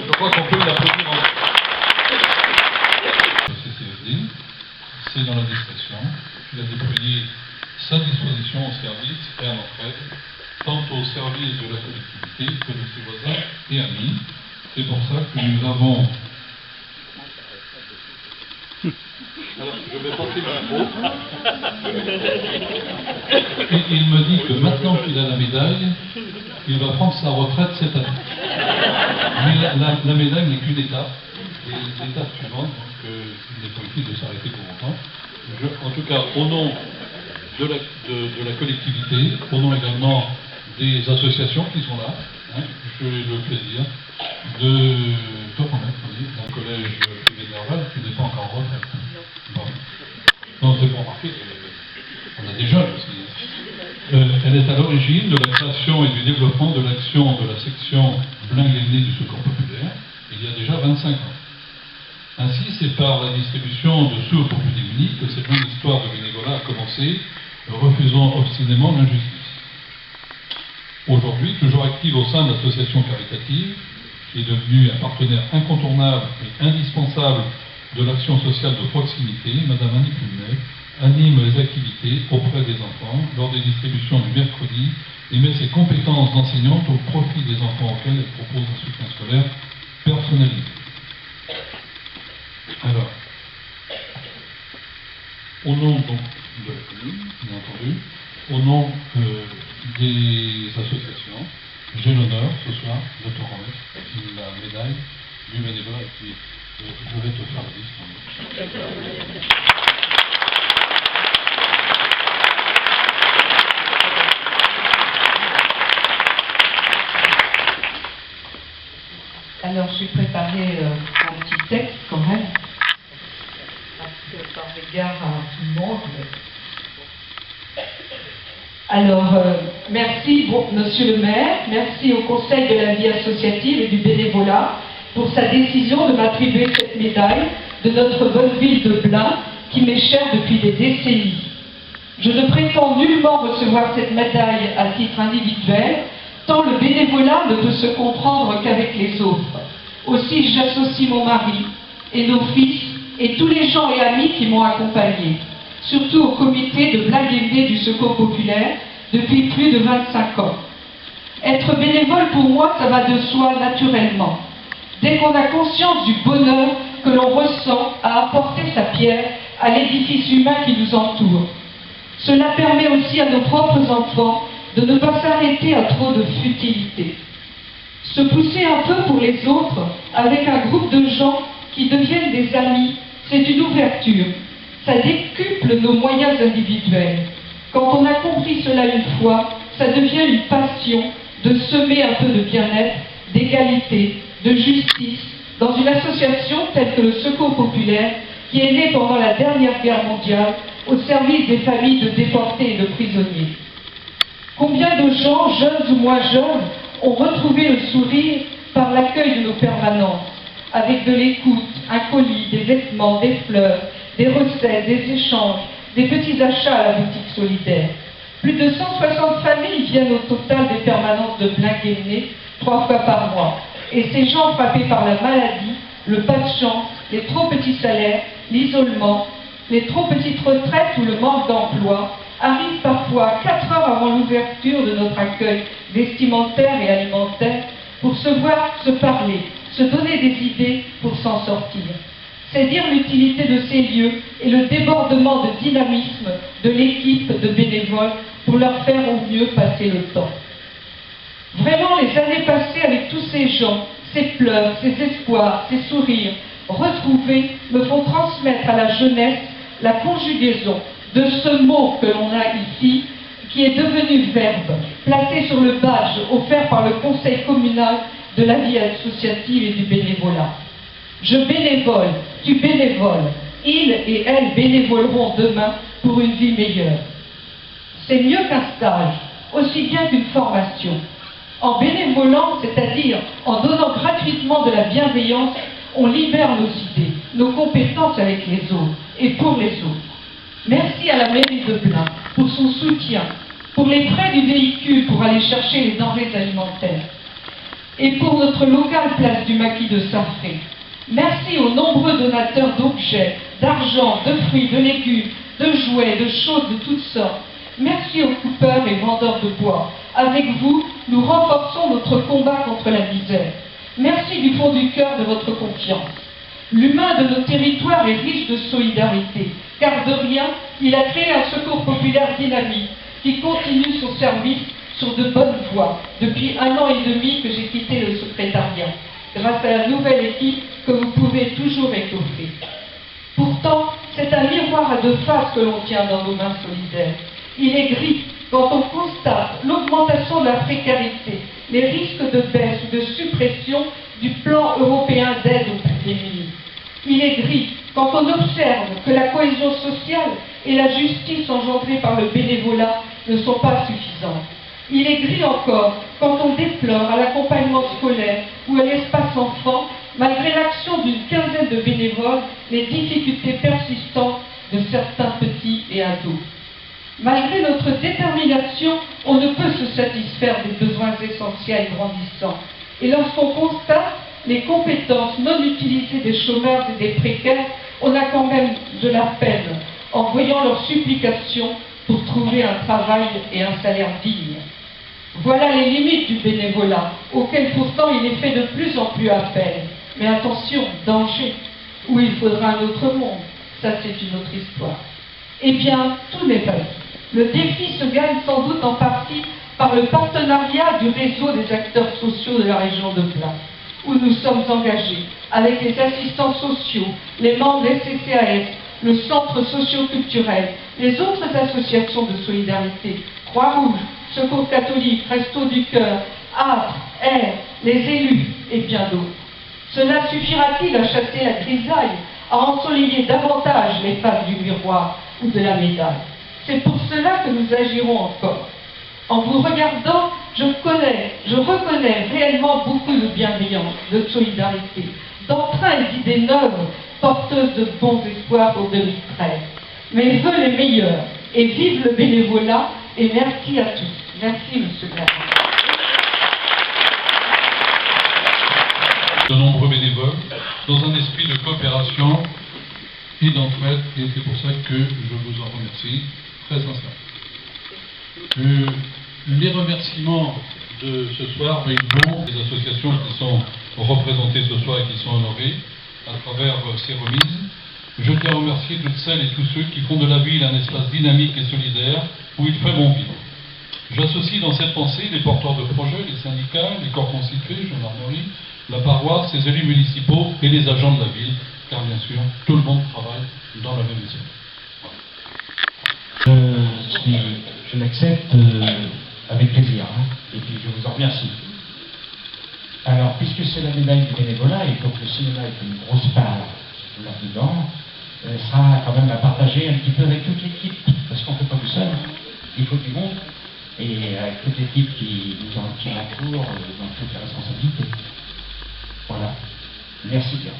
Je crois qu'on peut l'applaudir en CCFD, c'est dans la discrétion. Il a déployé sa disposition au service et à l'entraide, tant au service de la collectivité que de ses voisins et amis. C'est pour ça que nous avons... Alors, je vais passer le micro. Et il me dit que maintenant qu'il a la médaille, il va prendre sa retraite cette année. Mais la médaille n'est qu'une étape. Et l'étape suivante, donc, il n'est pas utile de s'arrêter pour longtemps. En tout cas, au nom de la collectivité, au nom également des associations qui sont là, j'ai le plaisir de te remettre d'un collège privé de Nerval qui n'est pas encore en retraite. Bon. Non, c'est pour remarquer, on a des jeunes aussi. Elle est à l'origine de la création et du développement de l'action de la section Blain-Guelné du Secours populaire, il y a déjà 25 ans. Ainsi, c'est par la distribution de sourds aux plus démunis que cette longue histoire de bénévolat a commencé, refusant obstinément l'injustice. Aujourd'hui, toujours active au sein de l'association caritative, qui est devenue un partenaire incontournable et indispensable de l'action sociale de proximité, Madame Annie Plumet anime les activités auprès des enfants lors des distributions du mercredi et met ses compétences d'enseignante au profit des enfants auxquels elle propose un soutien scolaire personnalisé. Alors, au nom donc de la commune, bien entendu, au nom des associations, j'ai l'honneur ce soir de te remettre la médaille du bénévolat et puis je vais te faire la liste. Alors j'ai préparé un petit texte quand même, parce que par égard à tout le monde. Alors, merci Monsieur le maire, merci au Conseil de la vie associative et du bénévolat pour sa décision de m'attribuer cette médaille de notre bonne ville de Blain, qui m'est chère depuis des décennies. Je ne prétends nullement recevoir cette médaille à titre individuel, tant le bénévolat ne peut se comprendre qu'avec les autres. Aussi, j'associe mon mari et nos fils et tous les gens et amis qui m'ont accompagné, surtout au comité de Blain-Guelné du Secours populaire depuis plus de 25 ans. Être bénévole pour moi, ça va de soi naturellement. Dès qu'on a conscience du bonheur que l'on ressent à apporter sa pierre à l'édifice humain qui nous entoure. Cela permet aussi à nos propres enfants de ne pas s'arrêter à trop de futilité. Se pousser un peu pour les autres avec un groupe de gens qui deviennent des amis, c'est une ouverture. Ça décuple nos moyens individuels. Quand on a compris cela une fois, ça devient une passion de semer un peu de bien-être, d'égalité, de justice dans une association telle que le Secours populaire qui est née pendant la dernière guerre mondiale au service des familles de déportés et de prisonniers. Combien de gens, jeunes ou moins jeunes, ont retrouvé le sourire par l'accueil de nos permanences, avec de l'écoute, un colis, des vêtements, des fleurs, des recettes, des échanges, des petits achats à la boutique solidaire. Plus de 160 familles viennent au total des permanences de Blain-Guelné 3 fois par mois. Et ces gens frappés par la maladie, le pas de chance, les trop petits salaires, l'isolement, les trop petites retraites ou le manque d'emploi, arrivent parfois 4 heures avant l'ouverture de notre accueil vestimentaire et alimentaire pour se voir, se parler, se donner des idées pour s'en sortir. C'est dire l'utilité de ces lieux et le débordement de dynamisme de l'équipe de bénévoles pour leur faire au mieux passer le temps. Vraiment, les années passées avec tous ces gens, ces pleurs, ces espoirs, ces sourires retrouvés me font transmettre à la jeunesse la conjugaison de ce mot que l'on a ici, qui est devenu verbe, placé sur le badge offert par le conseil communal de la vie associative et du bénévolat. Je bénévole, tu bénévoles, ils et elles bénévoleront demain pour une vie meilleure. C'est mieux qu'un stage, aussi bien qu'une formation. En bénévolant, c'est-à-dire en donnant gratuitement de la bienveillance, on libère nos idées, nos compétences avec les autres et pour les autres. Merci à la mairie de Blain pour son soutien, pour les frais du véhicule pour aller chercher les denrées alimentaires. et pour notre locale place du Maquis de Saint-Fré. Merci aux nombreux donateurs d'objets, d'argent, de fruits, de légumes, de jouets, de choses de toutes sortes. Merci aux coupeurs et vendeurs de bois. Avec vous, nous renforçons notre combat contre la misère. Merci du fond du cœur de votre confiance. L'humain de nos territoires est riche de solidarité, car de rien, il a créé un secours populaire dynamique qui continue son service sur de bonnes voies depuis 1 an et demi que j'ai quitté le secrétariat, grâce à la nouvelle équipe que vous pouvez toujours étoffer. Pourtant, c'est un miroir à 2 faces que l'on tient dans nos mains solidaires. Il est gris quand on constate l'augmentation de la précarité, les risques de baisse ou de suppression du plan européen d'aide aux plus démunis. Il est gris quand on observe que la cohésion sociale et la justice engendrée par le bénévolat ne sont pas suffisantes. Il est gris encore quand on déplore à l'accompagnement scolaire ou à l'espace enfant, malgré l'action d'une quinzaine de bénévoles, les difficultés persistantes de certains petits et ados. Malgré notre détermination, on ne peut se satisfaire des besoins essentiels grandissants. Et lorsqu'on constate les compétences non utilisées des chômeurs et des précaires, on a quand même de la peine en voyant leurs supplications pour trouver un travail et un salaire digne. Voilà les limites du bénévolat, auxquelles pourtant il est fait de plus en plus appel. Mais attention, danger, où il faudra un autre monde, ça c'est une autre histoire. Eh bien, tout n'est pas dit. Le défi se gagne sans doute en partie par le partenariat du réseau des acteurs sociaux de la région de Blain, où nous sommes engagés avec les assistants sociaux, les membres des CCAS, le centre socio-culturel, les autres associations de solidarité, Croix-Rouge, Secours catholique, Resto du Cœur, Âpre, Air, les élus et bien d'autres. Cela suffira-t-il à chasser la grisaille, à ensoleiller davantage les faces du miroir ou de la médaille? C'est pour cela que nous agirons encore. En vous regardant, je reconnais réellement beaucoup de bienveillance, de solidarité, d'entrain et d'idées neuves, porteuses de bons espoirs pour 2013. Mes vœux les meilleurs, et vive le bénévolat, et merci à tous. Merci, monsieur le maire. De nombreux bénévoles, dans un esprit de coopération et d'entraide, et c'est pour ça que je vous en remercie très sincèrement. Les remerciements de ce soir, ils vont des associations qui sont représentées ce soir et qui sont honorées à travers ces remises. Je tiens à remercier toutes celles et tous ceux qui font de la ville un espace dynamique et solidaire où il fait bon vivre. J'associe dans cette pensée les porteurs de projets, les syndicats, les corps constitués, gendarmerie, la paroisse, les élus municipaux et les agents de la ville, car bien sûr, tout le monde travaille dans la même mission. Je l'accepte avec plaisir, et puis je vous en remercie. Alors, puisque c'est la médaille du bénévolat, et donc le cinéma est une grosse part là-dedans, sera quand même à partager un petit peu avec toute l'équipe, parce qu'on ne fait pas tout seul, il faut du monde, et avec toute l'équipe qui m'entoure dans toutes les responsabilités. Voilà. Merci bien.